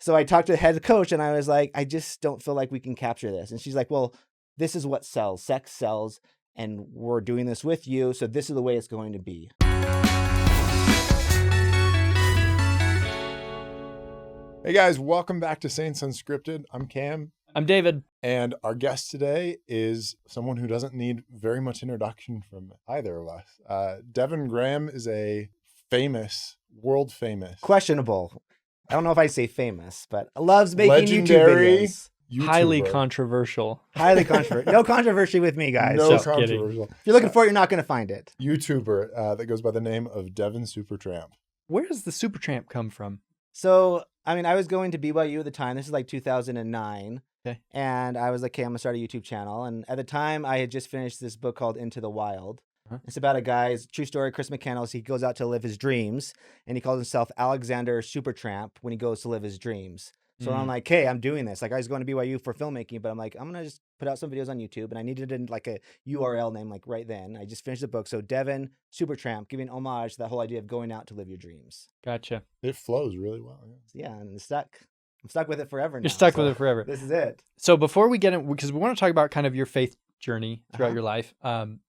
So I talked to the head coach and I was like, I just don't feel like we can capture this. And she's like, well, this is what sells. Sex sells. And we're doing this with you. So this is the way it's going to be. Hey guys, welcome back to Saints Unscripted. I'm Cam. I'm David. And our guest today is someone who doesn't need very much introduction from either of us. Devin Graham is a world famous. Questionable. I don't know if I say famous, but loves making legendary YouTube videos. YouTuber. Highly controversial. Highly controversial. No controversy with me, guys. No Just controversial. If you're looking for it, you're not going to find it. YouTuber that goes by the name of Devin Supertramp. Where does the Supertramp come from? So, I mean, I was going to BYU at the time. This is like 2009. Okay. And I was like, okay, I'm going to start a YouTube channel. And at the time, I had just finished this book called Into the Wild. Uh-huh. It's about a guy's true story, Chris McCandless. He goes out to live his dreams, and he calls himself Alexander Supertramp when he goes to live his dreams. So I'm like, hey, I'm doing this. Like, I was going to BYU for filmmaking, but I'm like, I'm going to just put out some videos on YouTube. And I needed like a URL name like right then. I just finished the book. So Devin Supertramp, giving homage to that whole idea of going out to live your dreams. Gotcha. It flows really well. Yeah, and I'm stuck with it forever now. You're stuck with it forever. This is it. So before we get in, because we want to talk about kind of your faith journey throughout your life.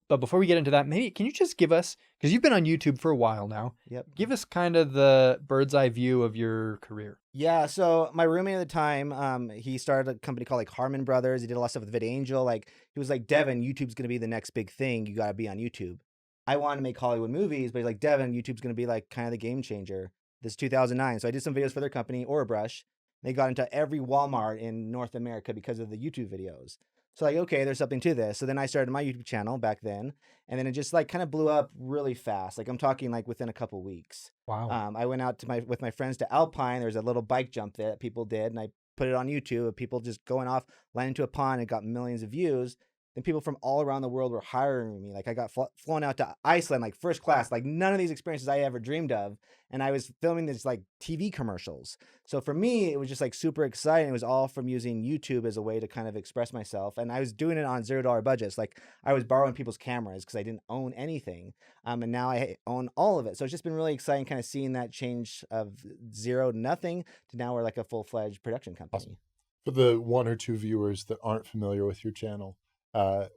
But before we get into that, maybe can you just give us, because you've been on YouTube for a while now. Yep. Give us kind of the bird's eye view of your career. Yeah. So my roommate at the time, he started a company called like Harmon Brothers. He did a lot of stuff with VidAngel. Like he was like, Devin, YouTube's going to be the next big thing. You got to be on YouTube. I want to make Hollywood movies, but he's like, Devin, YouTube's going to be like kind of the game changer. This is 2009. So I did some videos for their company, Brush. They got into every Walmart in North America because of the YouTube videos. So like, okay, there's something to this. So then I started my YouTube channel back then, and then it just like kind of blew up really fast. Like I'm talking like within a couple weeks. Wow. I went out to with my friends to Alpine. There's a little bike jump there that people did, and I put it on YouTube of people just going off, landing into a pond, and got millions of views. Then people from all around the world were hiring me. Like I got flown out to Iceland, like first class, like none of these experiences I ever dreamed of. And I was filming these like TV commercials. So for me, it was just like super exciting. It was all from using YouTube as a way to kind of express myself. And I was doing it on $0 budgets. Like I was borrowing people's cameras because I didn't own anything. And now I own all of it. So it's just been really exciting kind of seeing that change of zero to nothing to now we're like a full-fledged production company. Awesome. For the one or two viewers that aren't familiar with your channel,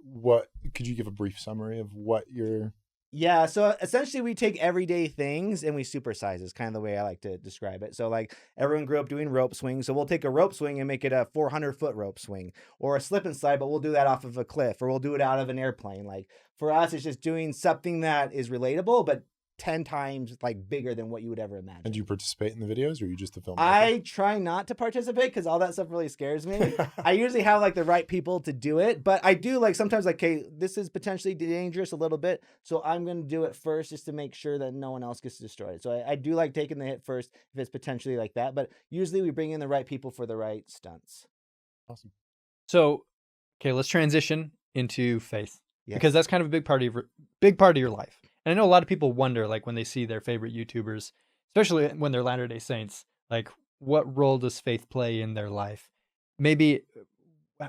what could you give a brief summary of what you're... Yeah, so essentially we take everyday things and we supersize is kind of the way I like to describe it. So like everyone grew up doing rope swing, so we'll take a rope swing and make it a 400-foot rope swing, or a slip and slide, but we'll do that off of a cliff, or we'll do it out of an airplane. Like for us, it's just doing something that is relatable, but 10 times like bigger than what you would ever imagine. And do you participate in the videos, or are you just the filmmaker? I try not to participate because all that stuff really scares me. I usually have like the right people to do it, but I do like sometimes like, okay, this is potentially dangerous a little bit, so I'm going to do it first just to make sure that no one else gets destroyed. So I do like taking the hit first if it's potentially like that, but usually we bring in the right people for the right stunts. Awesome. So, okay, let's transition into faith. Yes. Because that's kind of a big part of your life. And I know a lot of people wonder, like when they see their favorite YouTubers, especially when they're Latter-day Saints, like what role does faith play in their life? Maybe,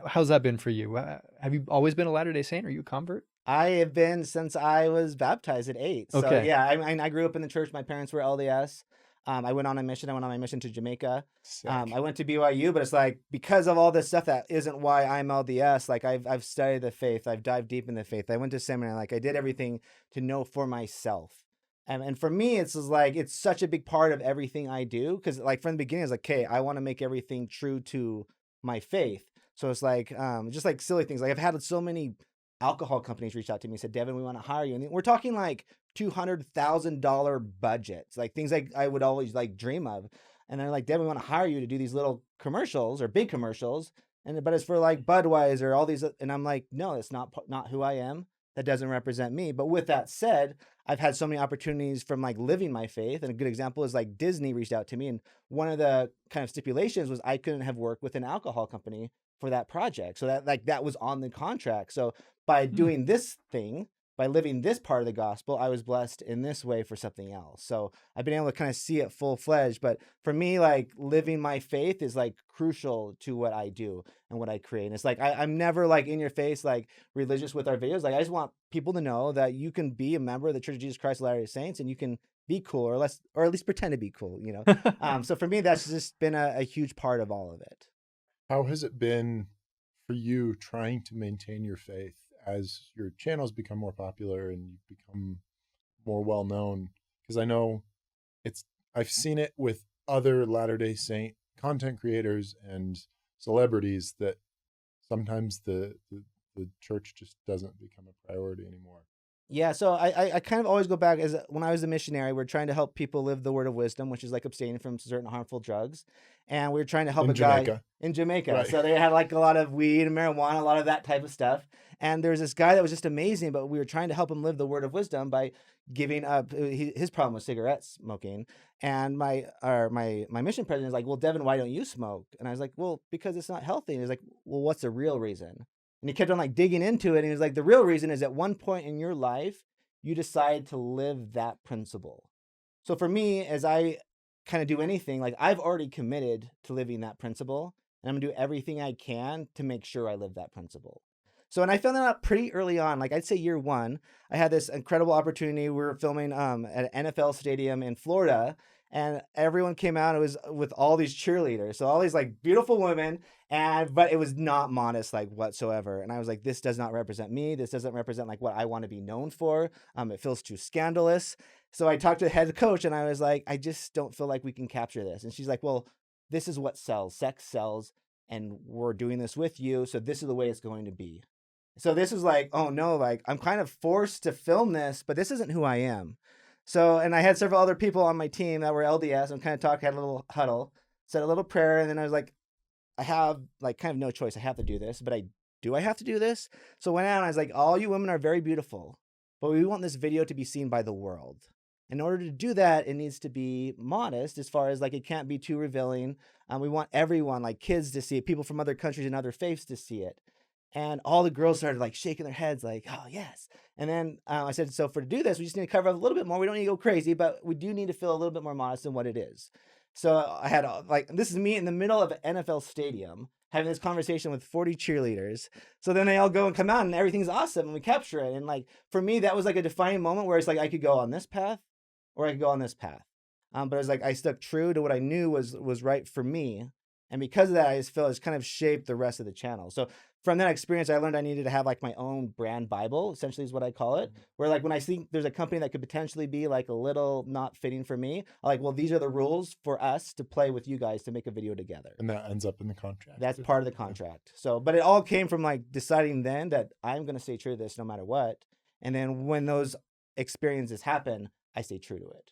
how's that been for you? Have you always been a Latter-day Saint? Are you a convert? I have been since I was baptized at 8. So Okay. yeah, I grew up in the church. My parents were LDS. I went on a mission. I went on my mission to Jamaica. I went to BYU, but it's like because of all this stuff that isn't why I'm LDS. Like I've studied the faith. I've dived deep in the faith. I went to seminary. Like I did everything to know for myself. And for me, it's like it's such a big part of everything I do because like from the beginning, it's like, okay, I want to make everything true to my faith. So it's like just like silly things. Like I've had so many alcohol companies reach out to me and said, Devin, we want to hire you. And we're talking like $200,000 budgets, like things like I would always like dream of. And they're like, Devin, we want to hire you to do these little commercials or big commercials. But it's for like Budweiser, all these. And I'm like, no, that's not who I am. That doesn't represent me. But with that said, I've had so many opportunities from like living my faith. And a good example is like Disney reached out to me. And one of the kind of stipulations was I couldn't have worked with an alcohol company for that project. So that was on the contract. So by doing this thing, by living this part of the gospel, I was blessed in this way for something else. So I've been able to kind of see it full-fledged. But for me, like living my faith is like crucial to what I do and what I create. And it's like I'm never like in your face, like religious with our videos. Like I just want people to know that you can be a member of the Church of Jesus Christ of Latter-day Saints and you can be cool, or at least pretend to be cool, you know. So for me, that's just been a huge part of all of it. How has it been for you trying to maintain your faith as your channels become more popular and you become more well known? Because I know I've seen it with other Latter-day Saint content creators and celebrities that sometimes the church just doesn't become a priority anymore. Yeah, so I kind of always go back as when I was a missionary, we're trying to help people live the word of wisdom, which is like abstaining from certain harmful drugs. And we were trying to help In a guy Jamaica. in Jamaica. Right. So they had like a lot of weed and marijuana, a lot of that type of stuff. And there's this guy that was just amazing, but we were trying to help him live the word of wisdom by giving up. His problem was cigarette smoking. And my mission president is like, well, Devin, why don't you smoke? And I was like, well, because it's not healthy. And he's like, well, what's the real reason? And he kept on like digging into it. And he was like, the real reason is at one point in your life, you decide to live that principle. So for me, as I kind of do anything, like I've already committed to living that principle, and I'm gonna do everything I can to make sure I live that principle. So, and I found that out pretty early on. Like I'd say year one, I had this incredible opportunity. We were filming at an NFL stadium in Florida, and everyone came out. It was with all these cheerleaders, so all these like beautiful women, but it was not modest like whatsoever. And I was like, this does not represent me. This doesn't represent like what I want to be known for. It feels too scandalous. So I talked to the head coach, and I was like, I just don't feel like we can capture this. And she's like, well, this is what sells. Sex sells, and we're doing this with you, so this is the way it's going to be. So this is like, oh no, like I'm kind of forced to film this, but this isn't who I am. So, and I had several other people on my team that were LDS and kind of talked, had a little huddle, said a little prayer. And then I was like, I have like kind of no choice. I have to do this, but I have to do this. So I went out and I was like, all you women are very beautiful, but we want this video to be seen by the world. In order to do that, it needs to be modest as far as like, it can't be too revealing. We want everyone, like kids to see it, people from other countries and other faiths to see it. And all the girls started like shaking their heads like, oh, yes. And then I said, so to do this, we just need to cover up a little bit more. We don't need to go crazy, but we do need to feel a little bit more modest than what it is. So I had like, this is me in the middle of an NFL stadium having this conversation with 40 cheerleaders. So then they all go and come out and everything's awesome and we capture it. And like, for me, that was like a defining moment where it's like, I could go on this path or I could go on this path. But it was like, I stuck true to what I knew was right for me. And because of that, I just feel it's kind of shaped the rest of the channel. So from that experience, I learned I needed to have like my own brand Bible, essentially is what I call it. Where like when I think there's a company that could potentially be like a little not fitting for me, I'm like, well, these are the rules for us to play with you guys to make a video together. And that ends up in the contract. That's part of the contract. So, but it all came from like deciding then that I'm going to stay true to this no matter what. And then when those experiences happen, I stay true to it.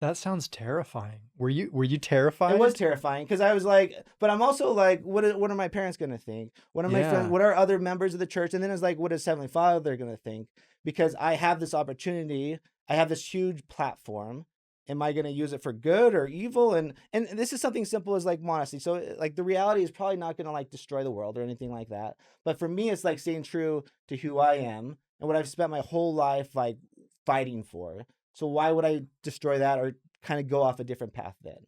That sounds terrifying. Were you terrified? It was terrifying because I was like, but I'm also like, what are my parents going to think? What are my friends? What are other members of the church? And then it's like, what is Heavenly Father going to think? Because I have this opportunity, I have this huge platform. Am I going to use it for good or evil? And this is something simple as like modesty. So like the reality is probably not going to like destroy the world or anything like that. But for me, it's like staying true to who I am and what I've spent my whole life like fighting for. So why would I destroy that or kind of go off a different path then?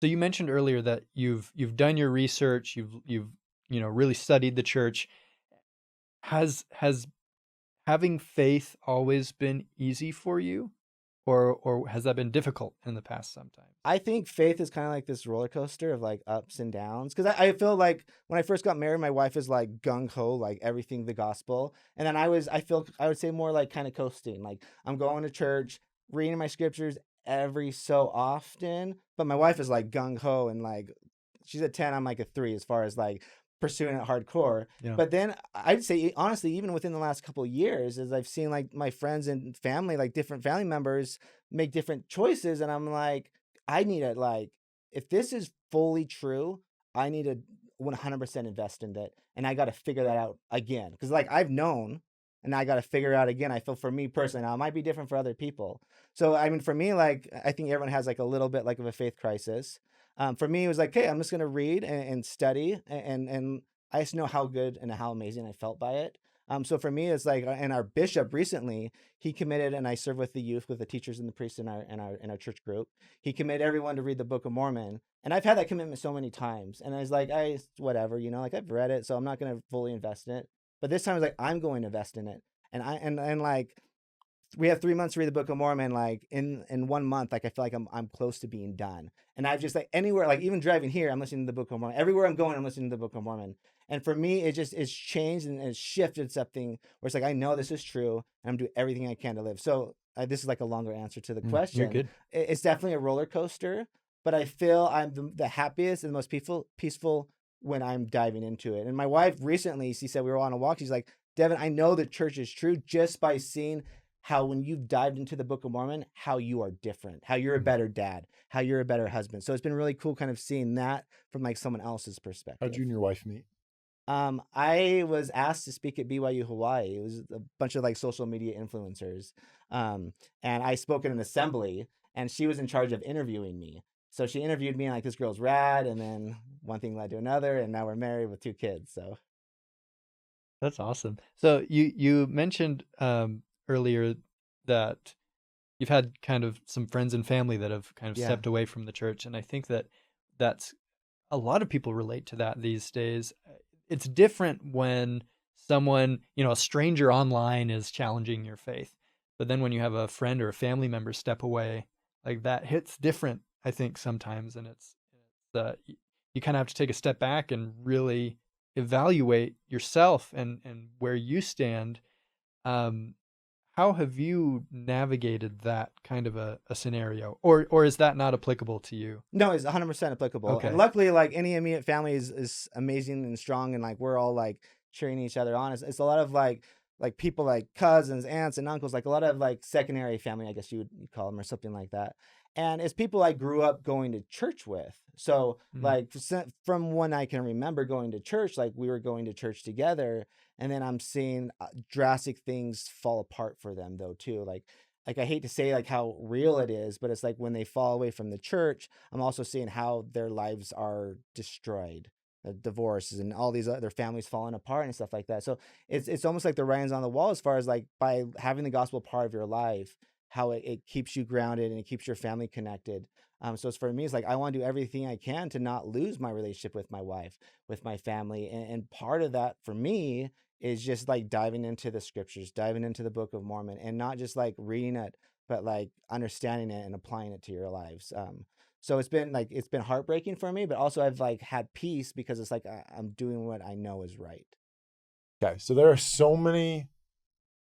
So you mentioned earlier that you've done your research, you've really studied the church. Has having faith always been easy for you, or has that been difficult in the past sometimes? I think faith is kind of like this roller coaster of like ups and downs. Because I feel like when I first got married, my wife is like gung ho, like everything the gospel. And then I would say more like kind of coasting. Like I'm going to church, reading my scriptures every so often. But my wife is like gung ho and like she's a 10, I'm like a 3 as far as like pursuing it hardcore. Yeah. But then I'd say honestly, even within the last couple of years, as I've seen like my friends and family, like different family members make different choices. And I'm like, I need to like, if this is fully true, I need to 100% invest in it. And I got to figure that out again. Cause like I've known and I got to figure it out again. I feel for me personally, now it might be different for other people. So, I mean, for me, like, I think everyone has like a little bit like of a faith crisis. For me, it was like, hey, I'm just going to read and study. And I just know how good and how amazing I felt by it. So for me, it's like, and our bishop recently, he committed, and I serve with the youth, with the teachers and the priests in our church group. He committed everyone to read the Book of Mormon. And I've had that commitment so many times. And I was like, whatever, like I've read it, so I'm not going to fully invest in it. But this time I was like, I'm going to invest in it. And like, we have 3 months to read the Book of Mormon. Like in 1 month, like I feel like I'm close to being done. And I've just like anywhere, like even driving here, I'm listening to the Book of Mormon. Everywhere I'm going, I'm listening to the Book of Mormon. And for me, it's changed and it's shifted something where it's like I know this is true, and I'm doing everything I can to live. So this is like a longer answer to the question. You're good. It's definitely a roller coaster, but I feel I'm the happiest and the most peaceful when I'm diving into it. And my wife recently, she said we were on a walk. She's like, Devin, I know the church is true just by seeing how when you've dived into the Book of Mormon, how you are different, how you're a better dad, how you're a better husband. So it's been really cool kind of seeing that from like someone else's perspective. How'd you and your wife meet? I was asked to speak at BYU Hawaii. It was a bunch of like social media influencers. And I spoke at an assembly, and she was in charge of interviewing me. So she interviewed me and like, this girl's rad. And then one thing led to another, and now we're married with 2 kids. So That's awesome. So you mentioned earlier that you've had kind of some friends and family that have kind of stepped away from the church, and I think that's a lot of people relate to that these days. It's different when someone, a stranger online is challenging your faith, but then when you have a friend or a family member step away, like that hits different, I think, sometimes, and it's you kind of have to take a step back and really evaluate yourself and where you stand. How have you navigated that kind of a scenario, or is that not applicable to you? No, it's 100% applicable. Okay. And luckily, like any immediate family is amazing and strong, and like we're all like cheering each other on. It's a lot of like people like cousins, aunts, and uncles, like a lot of like secondary family, I guess you'd call them, or something like that. And it's people I grew up going to church with. So like from when I can remember going to church, like we were going to church together. And then I'm seeing drastic things fall apart for them though too. Like I hate to say like how real it is, but it's like when they fall away from the church, I'm also seeing how their lives are destroyed. Divorces and all these other families falling apart and stuff like that. So it's almost like the writing's on the wall as far as like by having the gospel part of your life, how it keeps you grounded and it keeps your family connected. So it's for me, it's like I want to do everything I can to not lose my relationship with my wife, with my family. And part of that for me is just like diving into the scriptures, diving into the Book of Mormon, and not just like reading it, but like understanding it and applying it to your lives. So it's been heartbreaking for me, but also I've like had peace because it's like I'm doing what I know is right. Okay, so there are so many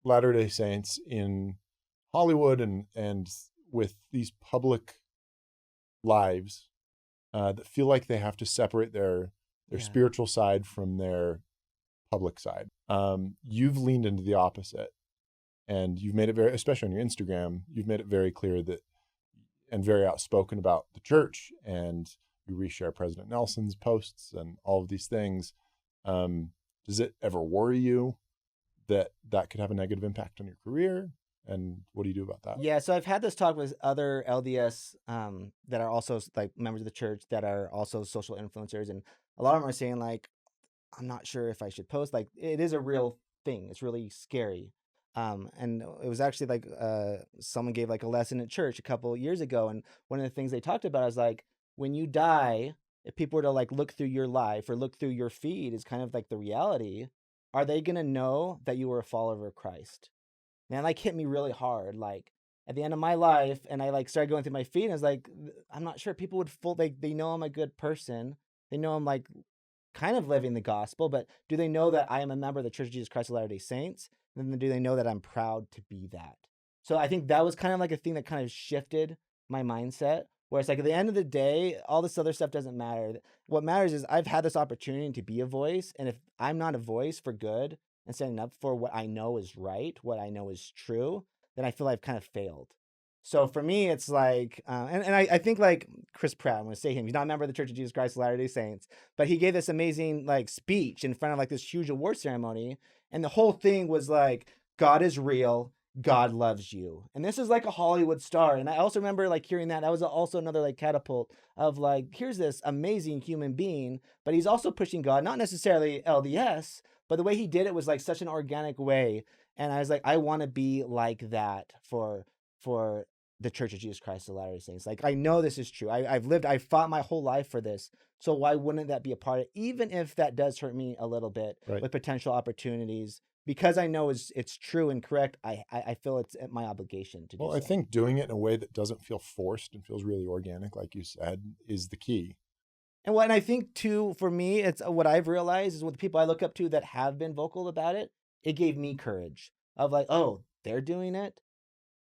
Latter-day Saints in Hollywood and with these public lives that feel like they have to separate their spiritual side from their public side. You've leaned into the opposite, and you've made it very, especially on your Instagram, you've made it very clear that, and very outspoken about the church, and you reshare President Nelson's posts and all of these things. Does it ever worry you that could have a negative impact on your career? And what do you do about that? Yeah, so I've had this talk with other LDS that are also like members of the church that are also social influencers, and a lot of them are saying like, I'm not sure if I should post. Like, it is a real thing. It's really scary. And it was actually like someone gave like a lesson at church a couple of years ago, and one of the things they talked about is like when you die, if people were to like look through your life or look through your feed, is kind of like the reality. Are they gonna know that you were a follower of Christ? Man, like hit me really hard. Like at the end of my life, and I like started going through my feed, and I was like, I'm not sure people would they know I'm a good person. They know I'm like kind of living the gospel, but do they know that I am a member of the Church of Jesus Christ of Latter-day Saints? And then do they know that I'm proud to be that? So I think that was kind of like a thing that kind of shifted my mindset, where it's like at the end of the day, all this other stuff doesn't matter. What matters is I've had this opportunity to be a voice, and if I'm not a voice for good and standing up for what I know is right, what I know is true, then I feel I've kind of failed. So for me, it's like, and I think like Chris Pratt, I'm going to say him, he's not a member of the Church of Jesus Christ of Latter-day Saints, but he gave this amazing like speech in front of like this huge award ceremony. And the whole thing was like, God is real. God loves you. And this is like a Hollywood star. And I also remember like hearing that was also another like catapult of like, here's this amazing human being, but he's also pushing God, not necessarily LDS, but the way he did it was like such an organic way. And I was like, I want to be like that for the Church of Jesus Christ of Latter-day Saints. Like, I know this is true. I've fought my whole life for this. So why wouldn't that be a part of it? Even if that does hurt me a little bit with potential opportunities because I know it's true and correct, I feel it's my obligation to do Well, so. I think doing it in a way that doesn't feel forced and feels really organic, like you said, is the key. And I think too, for me, it's what I've realized is with the people I look up to that have been vocal about it, it gave me courage of like, oh, they're doing it,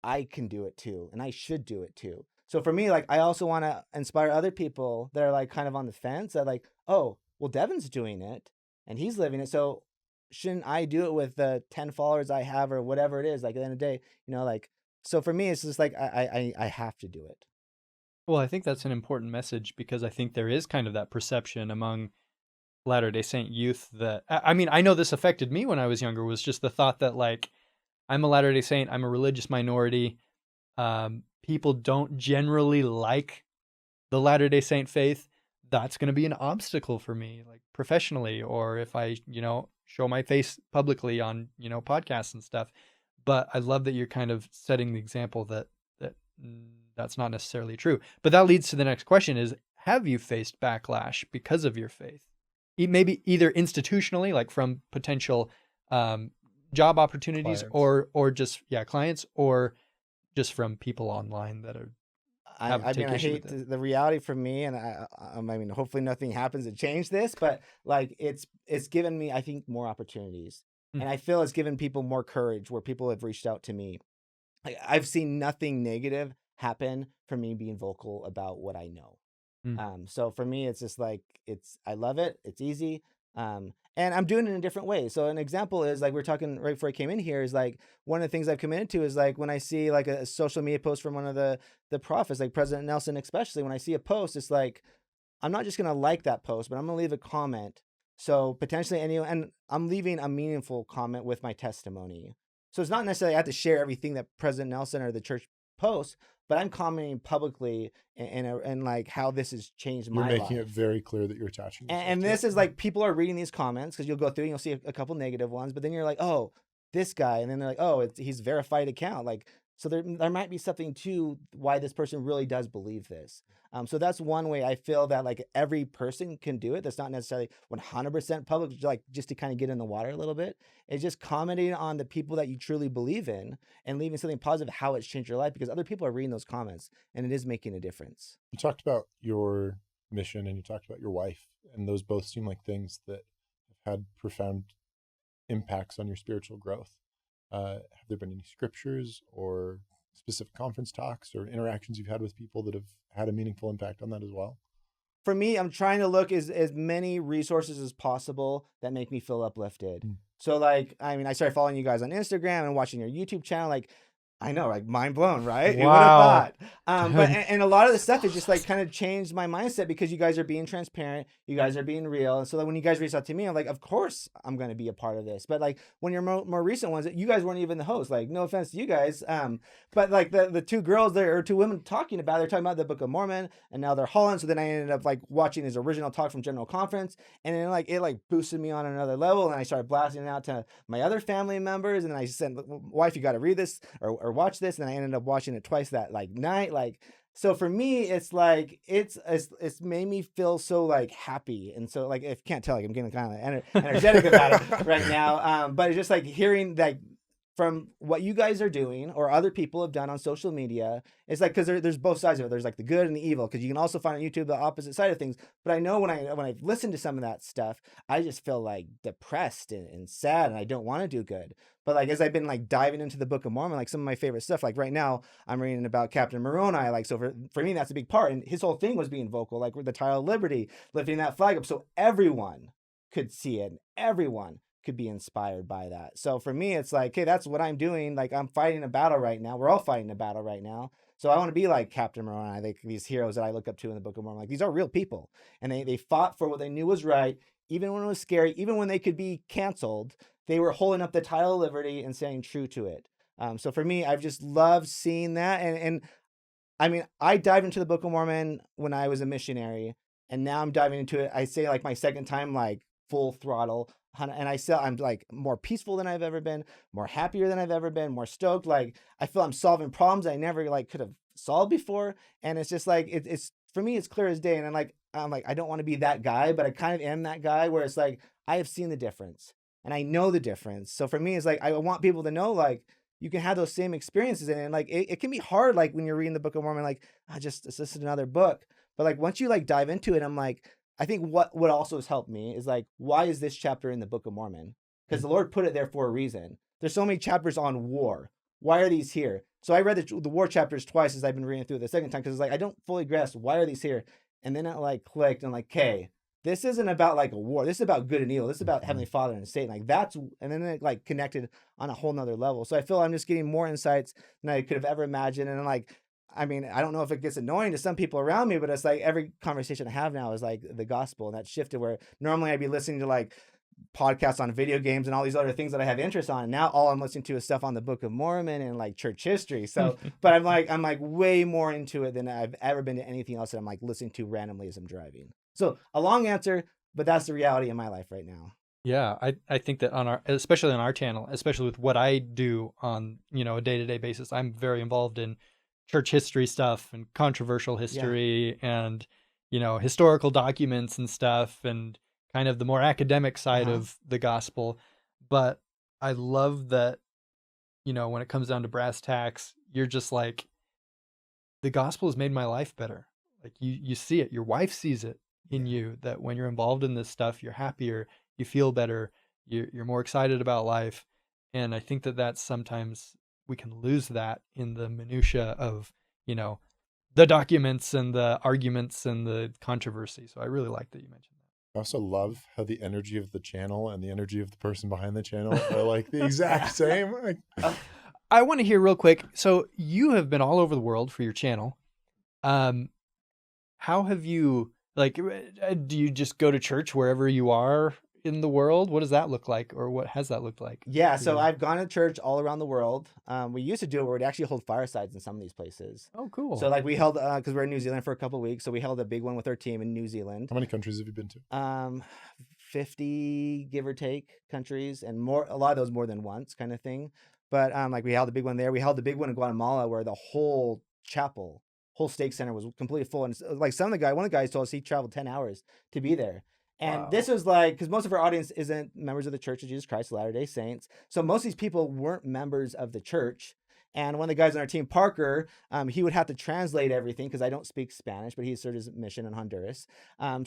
I can do it too, and I should do it too. So for me, like, I also want to inspire other people that are like kind of on the fence that like, oh, well, Devin's doing it and he's living it, so shouldn't I do it with the 10 followers I have or whatever it is? Like at the end of the day, like, so for me, it's just like I have to do it. Well, I think that's an important message because I think there is kind of that perception among Latter-day Saint youth that, I mean, I know this affected me when I was younger, was just the thought that like, I'm a Latter-day Saint, I'm a religious minority. People don't generally like the Latter-day Saint faith. That's going to be an obstacle for me, like professionally, or if I, show my face publicly on, podcasts and stuff. But I love that you're kind of setting the example that that's not necessarily true. But that leads to the next question is, have you faced backlash because of your faith? Maybe either institutionally, like from potential job opportunities, Clients. or just clients, or just from people online that are I mean, I hate the reality for me, and I mean, hopefully nothing happens to change this, but like it's given me, I think, more opportunities, and I feel it's given people more courage where people have reached out to me. I've seen nothing negative happen for me being vocal about what I know. So for me, it's just like, I love it. It's easy. And I'm doing it in a different way. So an example is like, we are talking right before I came in here, is like, one of the things I've committed to is like, when I see like a social media post from one of the prophets, like President Nelson, especially when I see a post, it's like, I'm not just going to like that post, but I'm going to leave a comment. So potentially and I'm leaving a meaningful comment with my testimony. So it's not necessarily I have to share everything that President Nelson or the church posts, but I'm commenting publicly and like how this has changed my life. You're making it very clear that you're attaching yourself and this is like, people are reading these comments because you'll go through and you'll see a couple negative ones, but then you're like, oh, this guy, and then they're like, oh, he's verified account, like, so there might be something to why this person really does believe this. So that's one way I feel that like every person can do it. That's not necessarily 100% public, like just to kind of get in the water a little bit. It's just commenting on the people that you truly believe in and leaving something positive, how it's changed your life, because other people are reading those comments and it is making a difference. You talked about your mission and you talked about your wife, and those both seem like things that have had profound impacts on your spiritual growth. Have there been any scriptures or specific conference talks or interactions you've had with people that have had a meaningful impact on that as well? For me, I'm trying to look as many resources as possible that make me feel uplifted. So like, I mean, I started following you guys on Instagram and watching your YouTube channel. Like, I know, like, mind blown, right? Wow. Who would have thought? But and a lot of the stuff has just like kind of changed my mindset because you guys are being transparent, you guys are being real, and so that when you guys reach out to me, I'm like, of course I'm going to be a part of this. But like when your more recent ones, you guys weren't even the host. Like, no offense to you guys, but like the two girls there, or two women talking about, they're talking about the Book of Mormon, and now they're Holland. So then I ended up like watching his original talk from General Conference, and then like it like boosted me on another level, and I started blasting it out to my other family members, and then I said, wife, you got to read this or watch this, and I ended up watching it twice that like night. Like, so for me, it's like it's made me feel so like happy, and so like, if you can't tell, like I'm getting kind of energetic about it right now. But it's just like hearing like from what you guys are doing or other people have done on social media. It's like, because there's both sides of it. There's like the good and the evil, because you can also find on YouTube the opposite side of things. But I know when I've listened to some of that stuff, I just feel like depressed and sad, and I don't want to do good. But like, as I've been like diving into the Book of Mormon, like some of my favorite stuff, like right now I'm reading about Captain Moroni. Like, so for me, that's a big part. And his whole thing was being vocal, like with the Title of Liberty, lifting that flag up so everyone could see it and everyone could be inspired by that. So for me, it's like, okay, that's what I'm doing. Like, I'm fighting a battle right now. We're all fighting a battle right now. So I want to be like Captain Moroni, like these heroes that I look up to in the Book of Mormon. Like, these are real people, and they fought for what they knew was right, even when it was scary, even when they could be canceled. They were holding up the Title of Liberty and staying true to it. So for me, I've just loved seeing that. And I mean, I dived into the Book of Mormon when I was a missionary, and now I'm diving into it. I say like my second time, like full throttle. And I'm like more peaceful than I've ever been, more happier than I've ever been, more stoked. Like, I feel I'm solving problems I never like could have solved before. And it's just like, it's for me, it's clear as day. And I'm like, I don't want to be that guy, but I kind of am that guy where it's like, I have seen the difference. and I know the difference. So for me, it's like, I want people to know, like, you can have those same experiences. And like, it can be hard, like when you're reading the Book of Mormon, like, it's just another book. But like, once you like dive into it, I'm like, I think what also has helped me is like, why is this chapter in the Book of Mormon? Because the Lord put it there for a reason. There's so many chapters on war. Why are these here? So I read the war chapters twice as I've been reading through it the second time, because it's like, I don't fully grasp why are these here. And then it like clicked and like, okay, this isn't about like a war. This is about good and evil. This is about Heavenly Father and Satan. Like that's, and then it like connected on a whole nother level. So I feel I'm just getting more insights than I could have ever imagined. And like, I mean, I don't know if it gets annoying to some people around me, but it's like every conversation I have now is like the gospel, and that shifted where normally I'd be listening to like podcasts on video games and all these other things that I have interest on. And now all I'm listening to is stuff on the Book of Mormon and like church history. So, but I'm like way more into it than I've ever been to anything else that I'm like listening to randomly as I'm driving. So a long answer, but that's the reality in my life right now. Yeah, I think that especially on our channel, especially with what I do on, a day-to-day basis, I'm very involved in church history stuff and controversial history and, historical documents and stuff and kind of the more academic side of the gospel. But I love that, when it comes down to brass tacks, you're just like, the gospel has made my life better. Like you see it, your wife sees it in you, that when you're involved in this stuff, you're happier, you feel better, you're more excited about life. And I think that that's sometimes we can lose that in the minutia of, the documents and the arguments and the controversy. So I really like that you mentioned that. I also love how the energy of the channel and the energy of the person behind the channel are like the exact same. I want to hear real quick. So you have been all over the world for your channel. How have you, like, do you just go to church wherever you are in the world? What does that look like, or what has that looked like? Yeah, so I've gone to church all around the world. We used to do it where we'd actually hold firesides in some of these places. Oh, cool. So like we held, because we're in New Zealand for a couple of weeks, so we held a big one with our team in New Zealand. How many countries have you been to? 50 give or take countries, and more, a lot of those more than once kind of thing. But like we held a big one there. We held a big one in Guatemala where the whole chapel, whole stake center was completely full. And like one of the guys told us he traveled 10 hours to be there. And this was like, because most of our audience isn't members of the Church of Jesus Christ of Latter-day Saints. So most of these people weren't members of the church. And one of the guys on our team, Parker, he would have to translate everything because I don't speak Spanish, but he served his mission in Honduras. And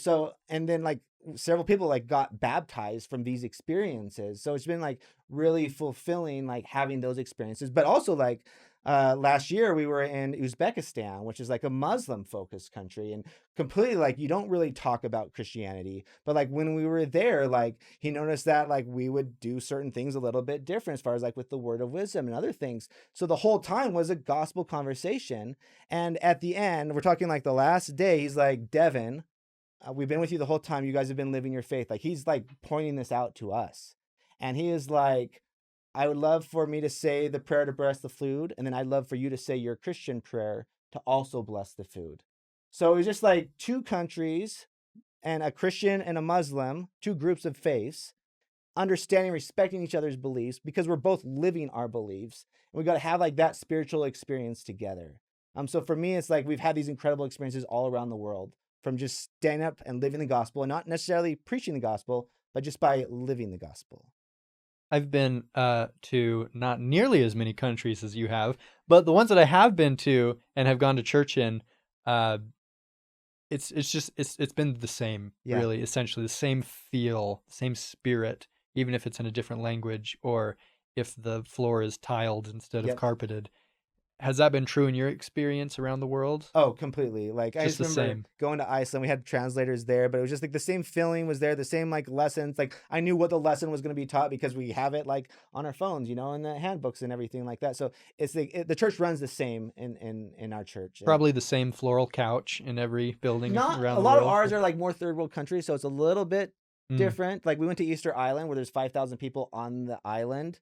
then like several people like got baptized from these experiences. So it's been like really fulfilling, like having those experiences. But also like last year we were in Uzbekistan, which is like a Muslim focused country, and completely like you don't really talk about Christianity. But like when we were there, like he noticed that like we would do certain things a little bit different as far as like with the word of wisdom and other things. So the whole time was a gospel conversation. And at the end, we're talking like the last day, he's like, Devin, we've been with you the whole time. You guys have been living your faith. Like he's like pointing this out to us. And he is like, I would love for me to say the prayer to bless the food, and then I'd love for you to say your Christian prayer to also bless the food. So it was just like two countries and a Christian and a Muslim, two groups of faiths, understanding, respecting each other's beliefs because we're both living our beliefs. And we got to have like that spiritual experience together. So for me, it's like we've had these incredible experiences all around the world from just standing up and living the gospel, and not necessarily preaching the gospel, but just by living the gospel. I've been to not nearly as many countries as you have, but the ones that I have been to and have gone to church in, it's been the same, really, essentially the same feel, same spirit, even if it's in a different language or if the floor is tiled instead of carpeted. Has that been true in your experience around the world? Oh, completely. Like I just remember going to Iceland, we had translators there, but it was just like the same feeling was there, the same like lessons. Like I knew what the lesson was going to be taught because we have it like on our phones, in the handbooks and everything like that. So it's the church runs the same in our church. Probably the same floral couch in every building around the world. A lot of ours are like more third world countries, so it's a little bit different. Like we went to Easter Island where there's 5,000 people on the island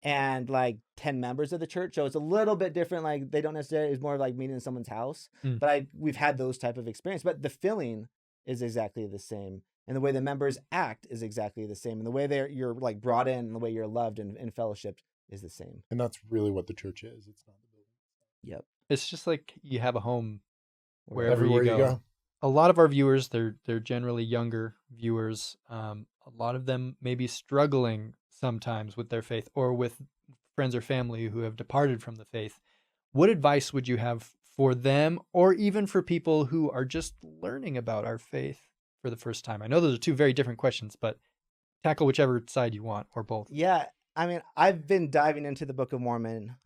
and like 10 members of the church. So it's a little bit different. Like they don't necessarily, it's more like meeting in someone's house, but we've had those type of experience, but the feeling is exactly the same. And the way the members act is exactly the same. And the way you're like brought in and the way you're loved and fellowshipped is the same. And that's really what the church is. It's not the building. Yep. It's just like you have a home wherever Everywhere you go. A lot of our viewers, they're generally younger viewers. A a lot of them may be struggling sometimes with their faith or with friends or family who have departed from the faith. What advice would you have for them, or even for people who are just learning about our faith for the first time? I know those are two very different questions, but tackle whichever side you want, or both. Yeah, I mean, I've been diving into the Book of Mormon,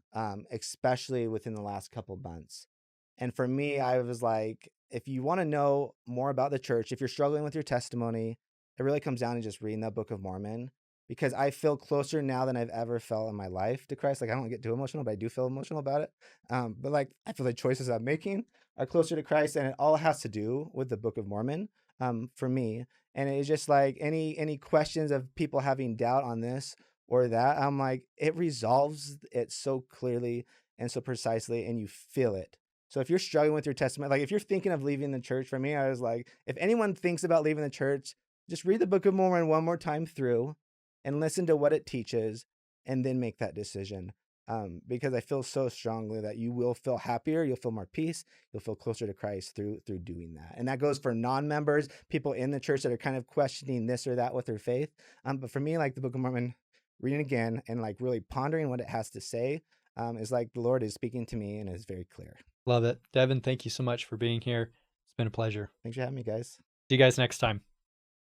especially within the last couple months. And for me, I was like, if you want to know more about the church, if you're struggling with your testimony, it really comes down to just reading the Book of Mormon, because I feel closer now than I've ever felt in my life to Christ. Like, I don't get too emotional, but I do feel emotional about it. But like, I feel the choices I'm making are closer to Christ, and it all has to do with the Book of Mormon, for me. And it's just like any questions of people having doubt on this or that, I'm like, it resolves it so clearly and so precisely, and you feel it. So if you're struggling with your testimony, like if you're thinking of leaving the church, for me, I was like, if anyone thinks about leaving the church, just read the Book of Mormon one more time through and listen to what it teaches, and then make that decision. Because I feel so strongly that you will feel happier, you'll feel more peace, you'll feel closer to Christ through doing that. And that goes for non-members, people in the church that are kind of questioning this or that with their faith. But for me, like the Book of Mormon, reading again and like really pondering what it has to say, is like the Lord is speaking to me and is very clear. Love it. Devin, thank you so much for being here. It's been a pleasure. Thanks for having me, guys. See you guys next time.